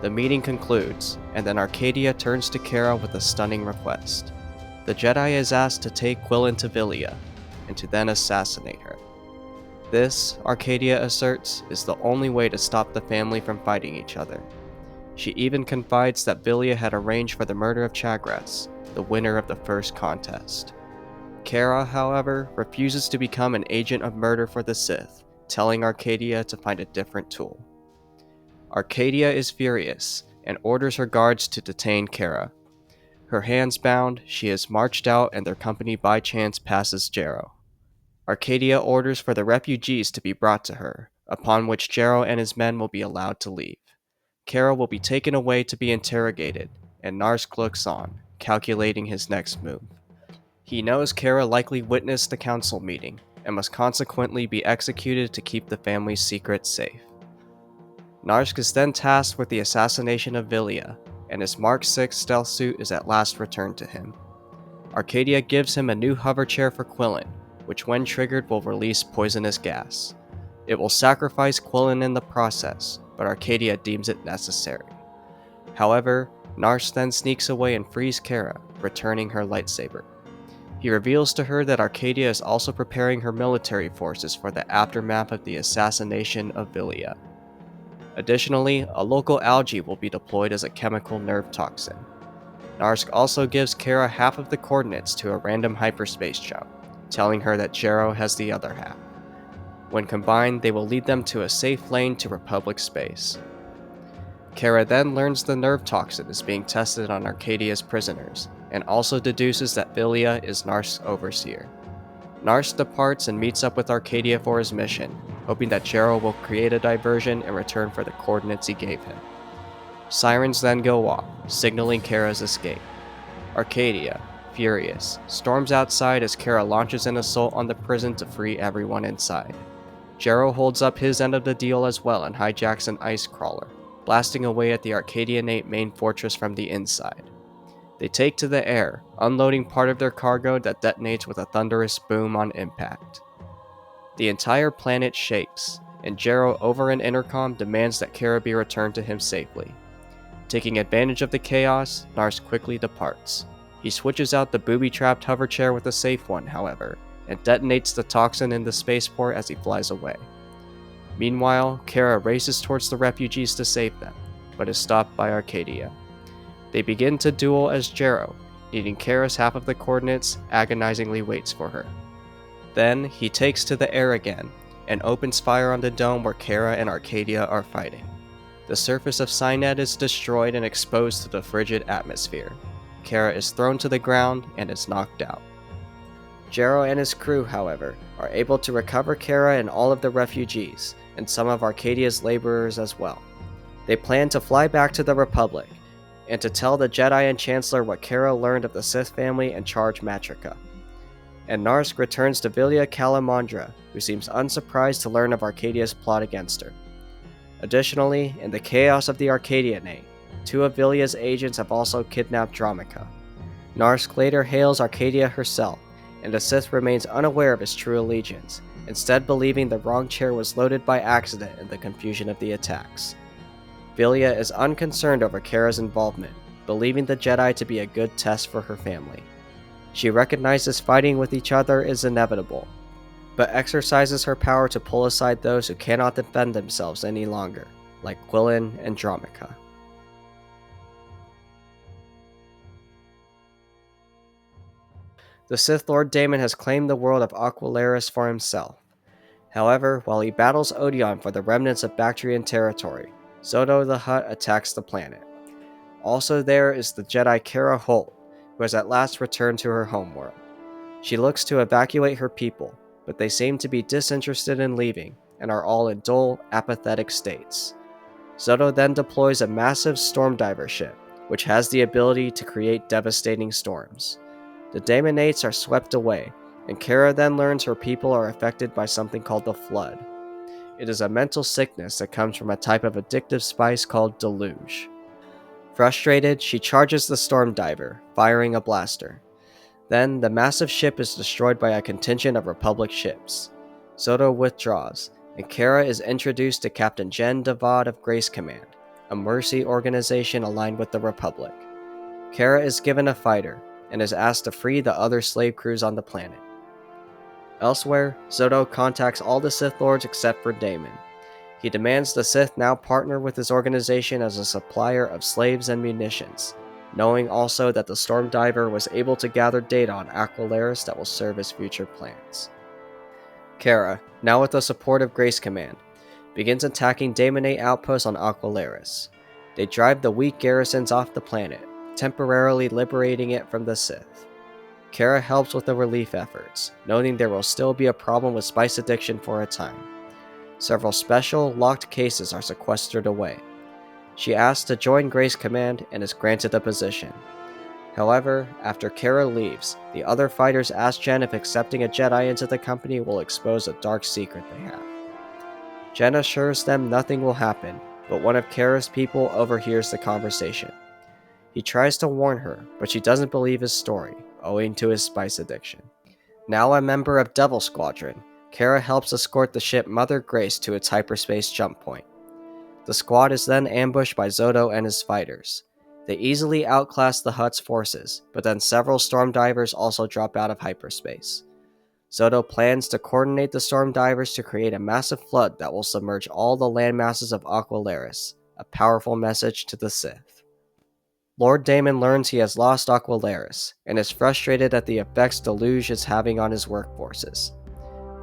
The meeting concludes, and then Arcadia turns to Kerra with a stunning request. The Jedi is asked to take Quillen to Vilia, and to then assassinate her. This, Arcadia asserts, is the only way to stop the family from fighting each other. She even confides that Vilia had arranged for the murder of Chagras, the winner of the first contest. Kerra, however, refuses to become an agent of murder for the Sith, telling Arcadia to find a different tool. Arcadia is furious, and orders her guards to detain Kerra. Her hands bound, she is marched out and their company by chance passes Jero. Arcadia orders for the refugees to be brought to her, upon which Jero and his men will be allowed to leave. Kerra will be taken away to be interrogated, and Narsk looks on, calculating his next move. He knows Kerra likely witnessed the council meeting, and must consequently be executed to keep the family's secret safe. Narsk is then tasked with the assassination of Vilia, and his Mark VI stealth suit is at last returned to him. Arcadia gives him a new hover chair for Quillen, which when triggered will release poisonous gas. It will sacrifice Quillen in the process, but Arcadia deems it necessary. However, Narsk then sneaks away and frees Kerra, returning her lightsaber. He reveals to her that Arcadia is also preparing her military forces for the aftermath of the assassination of Vilia. Additionally, a local algae will be deployed as a chemical nerve toxin. Narsk also gives Kerra half of the coordinates to a random hyperspace jump, telling her that Jero has the other half. When combined, they will lead them to a safe lane to Republic space. Kerra then learns the nerve toxin is being tested on Arcadia's prisoners, and also deduces that Vilia is Narsk's overseer. Narsk departs and meets up with Arcadia for his mission, hoping that Jero will create a diversion in return for the coordinates he gave him. Sirens then go off, signaling Kerra's escape. Arcadia, furious, storms outside as Kerra launches an assault on the prison to free everyone inside. Jero holds up his end of the deal as well and hijacks an ice crawler. blasting away at the Arcadianate main fortress from the inside. They take to the air, unloading part of their cargo that detonates with a thunderous boom on impact. The entire planet shakes, and Jero over an intercom demands that Kerra be returned to him safely. Taking advantage of the chaos, Nars quickly departs. He switches out the booby-trapped hover chair with a safe one, however, and detonates the toxin in the spaceport as he flies away. Meanwhile, Kerra races towards the refugees to save them, but is stopped by Arcadia. They begin to duel as Jero, needing Kerra's half of the coordinates, agonizingly waits for her. Then, he takes to the air again, and opens fire on the dome where Kerra and Arcadia are fighting. The surface of Syned is destroyed and exposed to the frigid atmosphere. Kerra is thrown to the ground and is knocked out. Jero and his crew, however, are able to recover Kerra and all of the refugees, and some of Arcadia's laborers as well. They plan to fly back to the Republic, and to tell the Jedi and Chancellor what Kerra learned of the Sith family and charge Matrica. And Narsk returns to Villia Calamandra, who seems unsurprised to learn of Arcadia's plot against her. Additionally, in the chaos of the Arcadianate, two of Villia's agents have also kidnapped Dromica. Narsk later hails Arcadia herself, and the Sith remains unaware of his true allegiance, instead believing the wrong chair was loaded by accident in the confusion of the attacks. Villia is unconcerned over Kerra's involvement, believing the Jedi to be a good test for her family. She recognizes fighting with each other is inevitable, but exercises her power to pull aside those who cannot defend themselves any longer, like Quillen and Dromica. The Sith Lord Daemon has claimed the world of Aquilaris for himself. However, while he battles Odeon for the remnants of Bactrian territory, Zodo the Hutt attacks the planet. Also there is the Jedi Kerra Holt, who has at last returned to her homeworld. She looks to evacuate her people, but they seem to be disinterested in leaving, and are all in dull, apathetic states. Zodo then deploys a massive storm diver ship, which has the ability to create devastating storms. The Daemonates are swept away, and Kerra then learns her people are affected by something called the Flood. It is a mental sickness that comes from a type of addictive spice called deluge. Frustrated, she charges the storm diver, firing a blaster. Then, the massive ship is destroyed by a contingent of Republic ships. Zodo withdraws, and Kerra is introduced to Captain Jen Devad of Grace Command, a mercy organization aligned with the Republic. Kerra is given a fighter, and is asked to free the other slave crews on the planet. Elsewhere, Zodo contacts all the Sith Lords except for Daemon. He demands the Sith now partner with his organization as a supplier of slaves and munitions, knowing also that the Storm Diver was able to gather data on Aquilaris that will serve his future plans. Kerra, now with the support of Grace Command, begins attacking Daemonate outposts on Aquilaris. They drive the weak garrisons off the planet, temporarily liberating it from the Sith. Kerra helps with the relief efforts, noting there will still be a problem with spice addiction for a time. Several special, locked cases are sequestered away. She asks to join Grace Command and is granted a position. However, after Kerra leaves, the other fighters ask Jen if accepting a Jedi into the company will expose a dark secret they have. Jen assures them nothing will happen, but one of Kerra's people overhears the conversation. He tries to warn her, but she doesn't believe his story, owing to his spice addiction. Now a member of Devil Squadron, Kerra helps escort the ship Mother Grace to its hyperspace jump point. The squad is then ambushed by Zodo and his fighters. They easily outclass the Hutt's forces, but then several storm divers also drop out of hyperspace. Zodo plans to coordinate the storm divers to create a massive flood that will submerge all the land masses of Aquilaris, a powerful message to the Sith. Lord Daemon learns he has lost Aquilaris, and is frustrated at the effects Deluge is having on his workforces.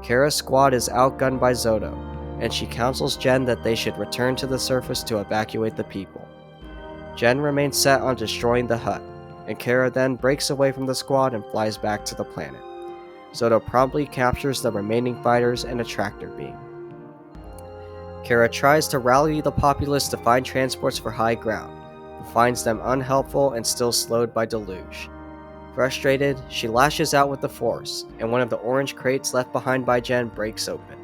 Kerra's squad is outgunned by Zodo, and she counsels Jen that they should return to the surface to evacuate the people. Jen remains set on destroying the Hutt, and Kerra then breaks away from the squad and flies back to the planet. Zodo promptly captures the remaining fighters and a tractor beam. Kerra tries to rally the populace to find transports for high ground, but finds them unhelpful and still slowed by Deluge. Frustrated, she lashes out with the Force, and one of the orange crates left behind by Jen breaks open.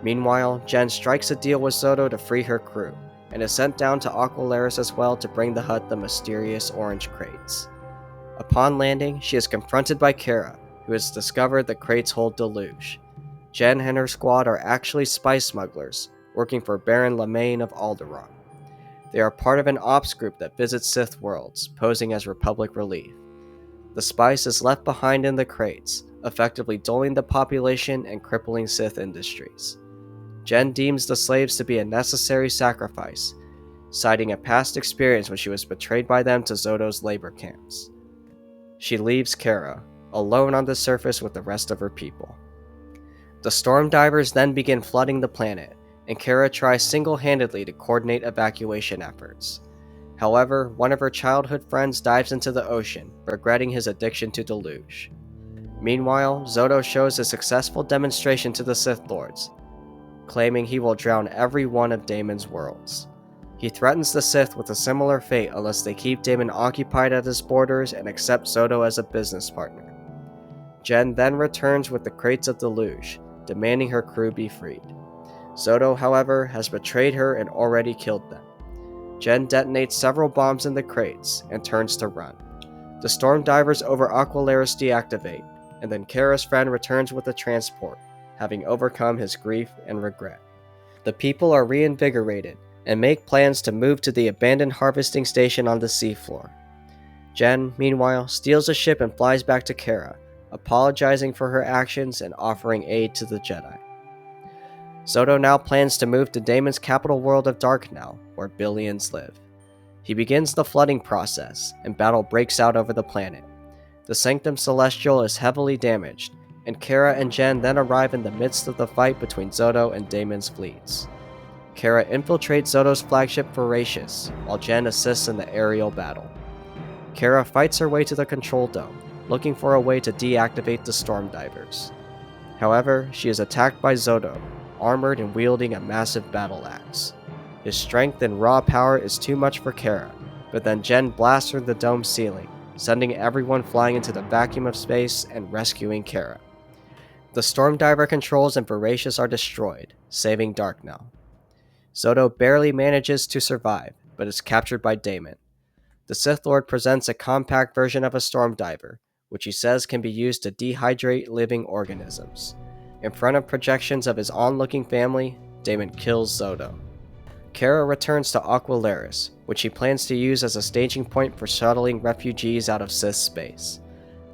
Meanwhile, Jen strikes a deal with Zodo to free her crew, and is sent down to Aqualaris as well to bring the Hutt the mysterious orange crates. Upon landing, she is confronted by Kerra, who has discovered the crates hold deluge. Jen and her squad are actually spice smugglers, working for Baron Lemaine of Alderaan. They are part of an ops group that visits Sith worlds, posing as Republic relief. The spice is left behind in the crates, effectively dulling the population and crippling Sith industries. Jen deems the slaves to be a necessary sacrifice, citing a past experience when she was betrayed by them to Zodo's labor camps. She leaves Kerra, alone on the surface with the rest of her people. The storm divers then begin flooding the planet, and Kerra tries single-handedly to coordinate evacuation efforts. However, one of her childhood friends dives into the ocean, regretting his addiction to deluge. Meanwhile, Zodo shows a successful demonstration to the Sith Lords, claiming he will drown every one of Damon's worlds. He threatens the Sith with a similar fate unless they keep Damon occupied at his borders and accept Zodo as a business partner. Jen then returns with the crates of deluge, demanding her crew be freed. Zodo, however, has betrayed her and already killed them. Jen detonates several bombs in the crates and turns to run. The storm divers over Aqualaris deactivate, and then Kerra's friend returns with a transport, having overcome his grief and regret. The people are reinvigorated and make plans to move to the abandoned harvesting station on the seafloor. Jen, meanwhile, steals a ship and flies back to Kerra, apologizing for her actions and offering aid to the Jedi. Zodo now plans to move to Damon's capital world of Darknell, where billions live. He begins the flooding process, and battle breaks out over the planet. The Sanctum Celestial is heavily damaged, and Kerra and Jen then arrive in the midst of the fight between Zodo and Damon's fleets. Kerra infiltrates Zodo's flagship Voracious, while Jen assists in the aerial battle. Kerra fights her way to the control dome, looking for a way to deactivate the storm divers. However, she is attacked by Zodo, armored and wielding a massive battle axe. His strength and raw power is too much for Kerra, but then Jen blasts through the dome ceiling, sending everyone flying into the vacuum of space and rescuing Kerra. The storm diver controls and Voracious are destroyed, saving Darknell. Zodo barely manages to survive, but is captured by Damon. The Sith Lord presents a compact version of a storm diver, which he says can be used to dehydrate living organisms. In front of projections of his onlooking family, Damon kills Zodo. Kerra returns to Aqualaris, which he plans to use as a staging point for shuttling refugees out of Sith space.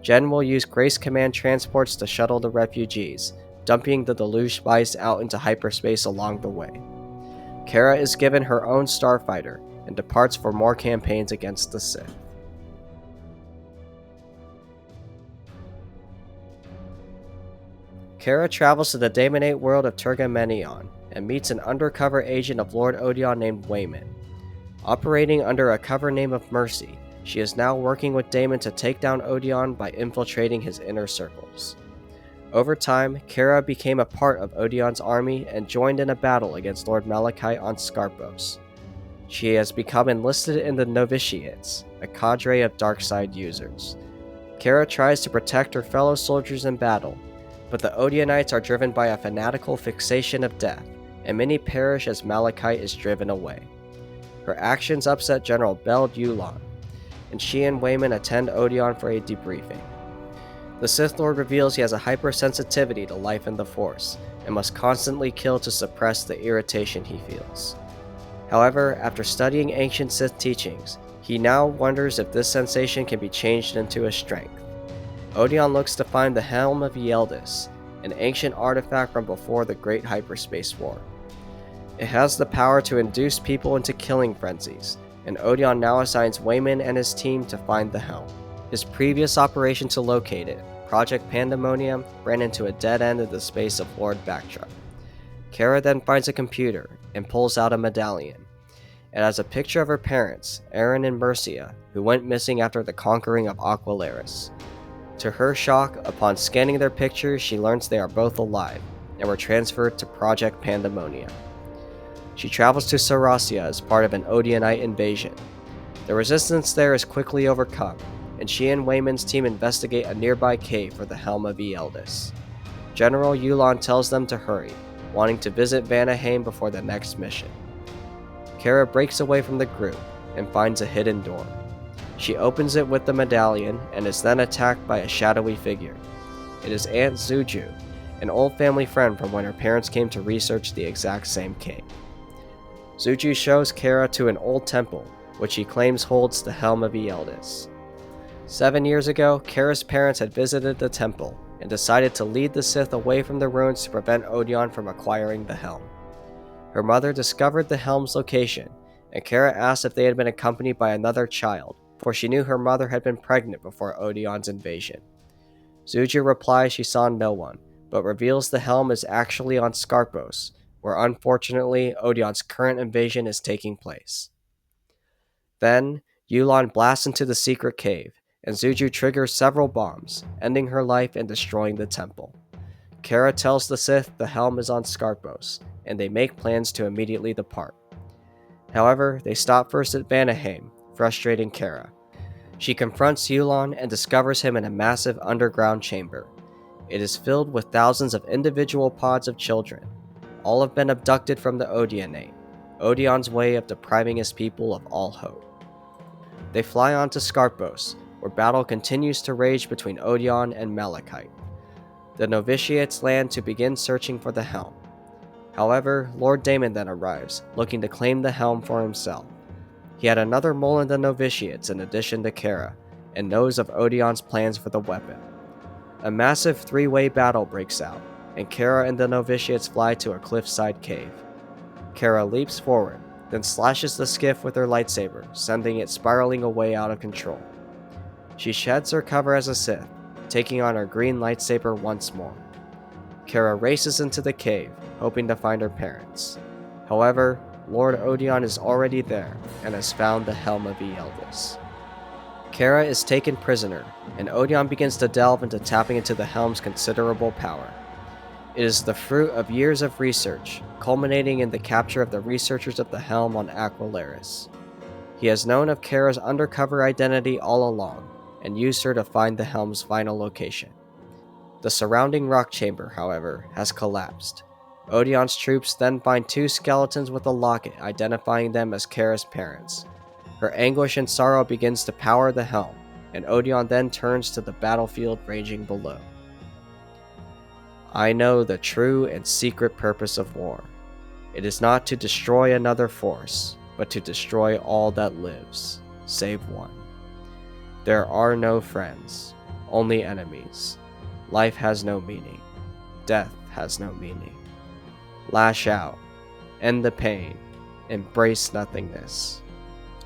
Jen will use Grace Command transports to shuttle the refugees, dumping the deluge spice out into hyperspace along the way. Kerra is given her own starfighter and departs for more campaigns against the Sith. Kerra travels to the Damonate world of Turgamenion and meets an undercover agent of Lord Odion named Wayman. Operating under a cover name of Mercy, she is now working with Damon to take down Odion by infiltrating his inner circles. Over time, Kerra became a part of Odion's army and joined in a battle against Lord Malachite on Scarpos. She has become enlisted in the Novitiates, a cadre of darkside users. Kerra tries to protect her fellow soldiers in battle, but the Odionites are driven by a fanatical fixation of death, and many perish as Malachite is driven away. Her actions upset General Bel Yulon, and she and Wayman attend Odion for a debriefing. The Sith Lord reveals he has a hypersensitivity to life and the Force, and must constantly kill to suppress the irritation he feels. However, after studying ancient Sith teachings, he now wonders if this sensation can be changed into a strength. Odion looks to find the Helm of Yeldis, an ancient artifact from before the Great Hyperspace War. It has the power to induce people into killing frenzies, and Odion now assigns Wayman and his team to find the helm. His previous operation to locate it, Project Pandemonium, ran into a dead end in the space of Lord Bactra. Kerra then finds a computer and pulls out a medallion. It has a picture of her parents, Errant and Mercia, who went missing after the conquering of Aqualaris. To her shock, upon scanning their pictures, she learns they are both alive and were transferred to Project Pandemonium. She travels to Sarasia as part of an Odionite invasion. The resistance there is quickly overcome, and she and Wayman's team investigate a nearby cave for the Helm of Yeldis. General Yulon tells them to hurry, wanting to visit Vanaheim before the next mission. Kerra breaks away from the group and finds a hidden door. She opens it with the medallion and is then attacked by a shadowy figure. It is Aunt Zuju, an old family friend from when her parents came to research the exact same cave. Zuju shows Kerra to an old temple, which she claims holds the Helm of Eldis. 7 years ago, Kerra's parents had visited the temple and decided to lead the Sith away from the ruins to prevent Odeon from acquiring the helm. Her mother discovered the helm's location, and Kerra asked if they had been accompanied by another child, for she knew her mother had been pregnant before Odeon's invasion. Zuju replies she saw no one, but reveals the helm is actually on Scarpos, where unfortunately Odeon's current invasion is taking place. Then, Yulan blasts into the secret cave, and Zuju triggers several bombs, ending her life and destroying the temple. Kerra tells the Sith the helm is on Scarpos, and they make plans to immediately depart. However, they stop first at Vanaheim, frustrating Kerra. She confronts Yulan and discovers him in a massive underground chamber. It is filled with thousands of individual pods of children. All have been abducted from the Odeonate, Odeon's way of depriving his people of all hope. They fly on to Scarpos, where battle continues to rage between Odeon and Malachite. The novitiates land to begin searching for the helm. However, Lord Damon then arrives, looking to claim the helm for himself. He had another mole in the novitiates in addition to Kerra, and knows of Odeon's plans for the weapon. A massive three-way battle breaks out, and Kerra and the novitiates fly to a cliffside cave. Kerra leaps forward, then slashes the skiff with her lightsaber, sending it spiraling away out of control. She sheds her cover as a Sith, taking on her green lightsaber once more. Kerra races into the cave, hoping to find her parents. However, Lord Odeon is already there and has found the Helm of Eldis. Kerra is taken prisoner, and Odeon begins to delve into tapping into the helm's considerable power. It is the fruit of years of research, culminating in the capture of the researchers of the helm on Aquilaris. He has known of Kerra's undercover identity all along, and used her to find the helm's final location. The surrounding rock chamber, however, has collapsed. Odeon's troops then find two skeletons with a locket identifying them as Kerra's parents. Her anguish and sorrow begins to power the helm, and Odeon then turns to the battlefield raging below. I know the true and secret purpose of war. It is not to destroy another force, but to destroy all that lives, save one. There are no friends, only enemies. Life has no meaning. Death has no meaning. Lash out, end the pain, embrace nothingness.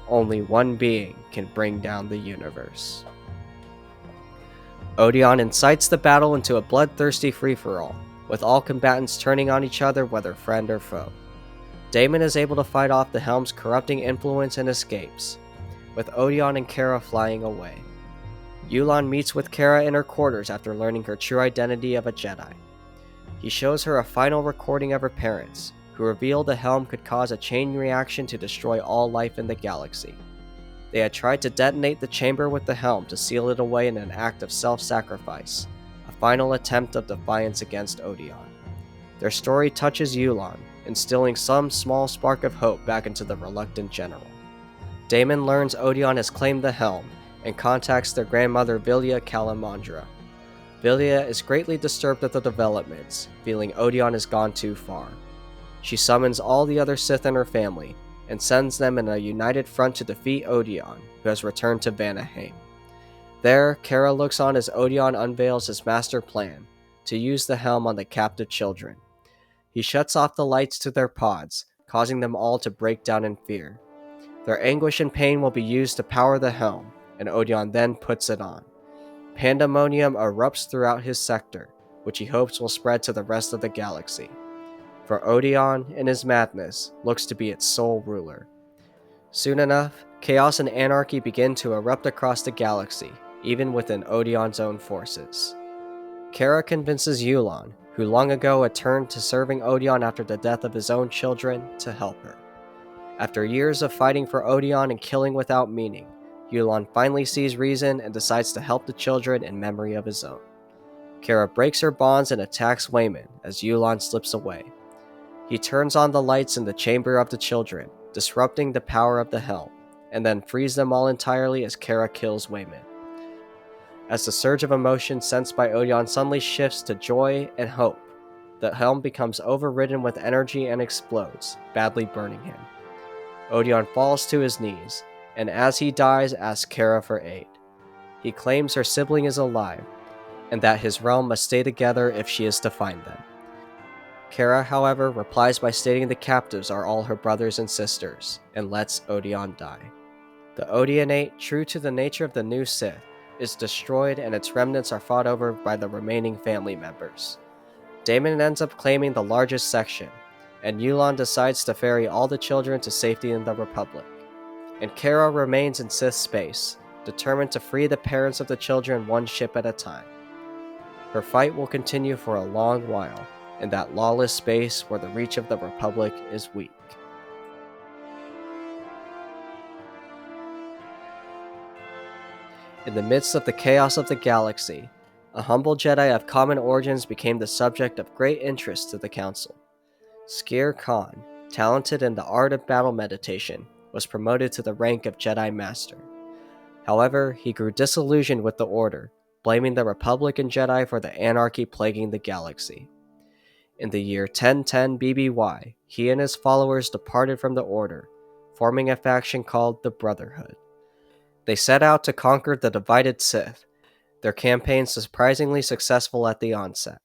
Only one being can bring down the universe. Odeon incites the battle into a bloodthirsty free-for-all, with all combatants turning on each other whether friend or foe. Damon is able to fight off the helm's corrupting influence and escapes, with Odeon and Kerra flying away. Yulan meets with Kerra in her quarters after learning her true identity of a Jedi. He shows her a final recording of her parents, who reveal the helm could cause a chain reaction to destroy all life in the galaxy. They had tried to detonate the chamber with the helm to seal it away in an act of self-sacrifice, a final attempt of defiance against Odeon. Their story touches Yulan, instilling some small spark of hope back into the reluctant general. Damon learns Odeon has claimed the helm, and contacts their grandmother Vilya Kalamandra. Vilya is greatly disturbed at the developments, feeling Odeon has gone too far. She summons all the other Sith in her family, and sends them in a united front to defeat Odeon, who has returned to Vanaheim. There, Kerra looks on as Odeon unveils his master plan, to use the helm on the captive children. He shuts off the lights to their pods, causing them all to break down in fear. Their anguish and pain will be used to power the helm, and Odeon then puts it on. Pandemonium erupts throughout his sector, which he hopes will spread to the rest of the galaxy. For Odeon, in his madness, looks to be its sole ruler. Soon enough, chaos and anarchy begin to erupt across the galaxy, even within Odeon's own forces. Kerra convinces Yulan, who long ago had turned to serving Odeon after the death of his own children, to help her. After years of fighting for Odeon and killing without meaning, Yulan finally sees reason and decides to help the children in memory of his own. Kerra breaks her bonds and attacks Wayman as Yulan slips away. He turns on the lights in the chamber of the children, disrupting the power of the helm, and then frees them all entirely as Kerra kills Wayman. As the surge of emotion sensed by Odeon suddenly shifts to joy and hope, the helm becomes overridden with energy and explodes, badly burning him. Odeon falls to his knees, and as he dies asks Kerra for aid. He claims her sibling is alive, and that his realm must stay together if she is to find them. Kerra, however, replies by stating the captives are all her brothers and sisters, and lets Odeon die. The Odeonate, true to the nature of the new Sith, is destroyed and its remnants are fought over by the remaining family members. Damon ends up claiming the largest section, and Yulon decides to ferry all the children to safety in the Republic. And Kerra remains in Sith space, determined to free the parents of the children one ship at a time. Her fight will continue for a long while, in that lawless space where the reach of the Republic is weak. In the midst of the chaos of the galaxy, a humble Jedi of common origins became the subject of great interest to the Council. Skir Khan, talented in the art of battle meditation, was promoted to the rank of Jedi Master. However, he grew disillusioned with the Order, blaming the Republic and Jedi for the anarchy plaguing the galaxy. In the year 1010 BBY, he and his followers departed from the Order, forming a faction called the Brotherhood. They set out to conquer the divided Sith, their campaign surprisingly successful at the onset.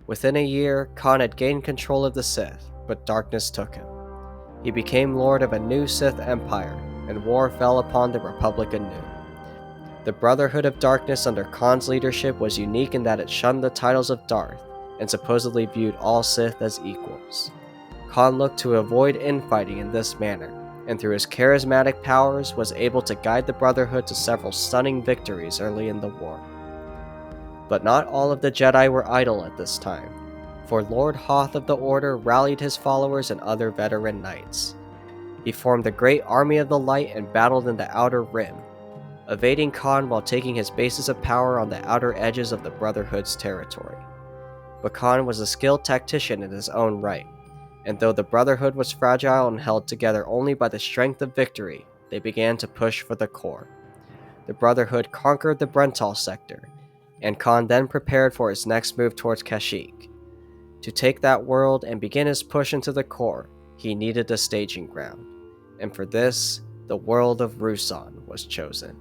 Within a year, Khan had gained control of the Sith, but darkness took him. He became lord of a new Sith empire, and war fell upon the Republic anew. The Brotherhood of Darkness under Khan's leadership was unique in that it shunned the titles of Darth, and supposedly viewed all Sith as equals. Khan looked to avoid infighting in this manner, and through his charismatic powers was able to guide the Brotherhood to several stunning victories early in the war. But not all of the Jedi were idle at this time, for Lord Hoth of the Order rallied his followers and other veteran knights. He formed the Great Army of the Light and battled in the Outer Rim, evading Khan while taking his bases of power on the outer edges of the Brotherhood's territory. But Khan was a skilled tactician in his own right, and though the Brotherhood was fragile and held together only by the strength of victory, they began to push for the core. The Brotherhood conquered the Brental sector, and Khan then prepared for his next move towards Kashyyyk. To take that world and begin his push into the core, he needed a staging ground, and for this, the world of Ruusan was chosen.